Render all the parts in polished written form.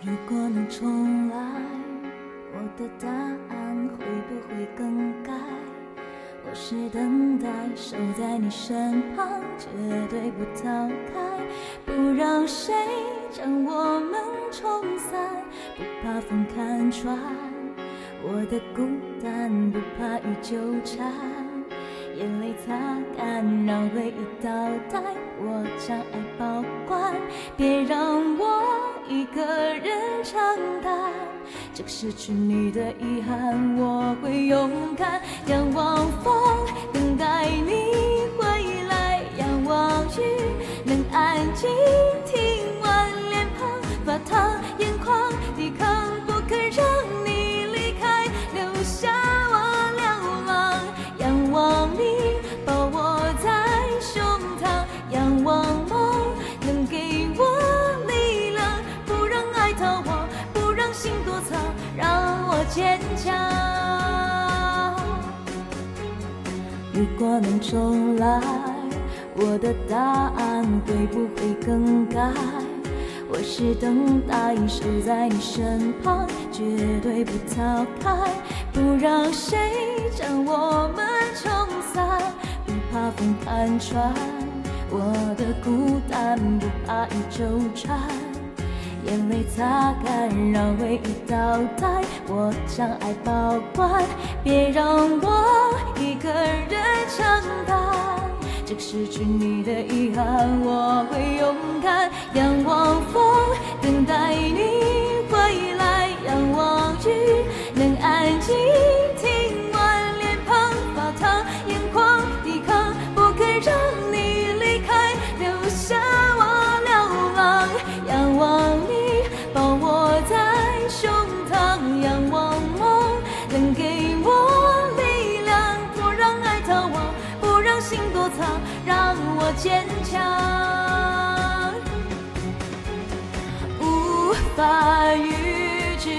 如果能重来，我的答案会不会更改？我是等待，守在你身旁，绝对不逃开，不让谁将我们冲散，不怕风看穿我的孤单，不怕雨纠缠，眼泪擦干，让回忆倒带，我将爱保管，别让我一个人承担这个失去你的遗憾。我会勇敢仰望风，等待你回来，仰望雨，能安静听完脸庞发烫，眼眶抵抗，不肯让你离开，留下我流浪。仰望你抱我在胸膛，仰望梦能给我力量，不让爱逃我，不让心躲藏，让我坚强。如果能重来，我的答案会不会更改？我是等待，守在你身旁，绝对不逃开，不让谁将我们冲散，不怕风看穿我的孤单，不怕雨纠缠，眼泪擦干，让回忆倒带，我将爱保管，别让我一个人承担这个失去你的遗憾。我会勇敢仰望风，等待你回来，仰望雨，能安静听完脸庞发烫，眼眶抵抗，不肯让你离开，留下我流浪。仰望你抱我在胸膛，仰望梦能给我力量，不让爱逃亡，不让心躲藏，让我坚强。无法预知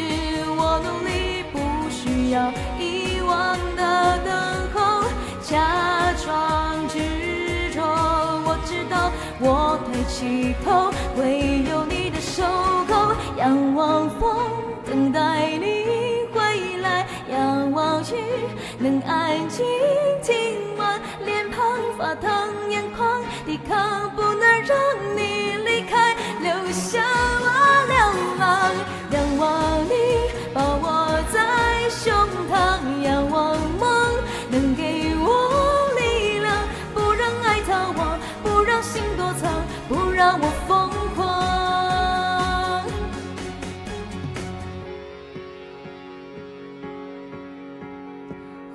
我努力，不需要遗忘的等候，假装执着，我知道我抬起头会有你的守候。仰望风，等待你回来，仰望雨，能安静听完脸庞发烫，眼眶抵抗，不能让你离开，留下我流浪。仰望你抱我在胸膛，仰望梦能给我力量，不让爱逃亡，不让心躲藏，不让我疯狂。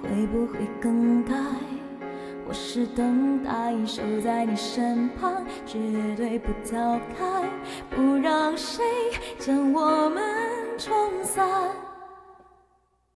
会不会更改？我是等待，守在你身旁，绝对不逃开，不让谁将我们冲散。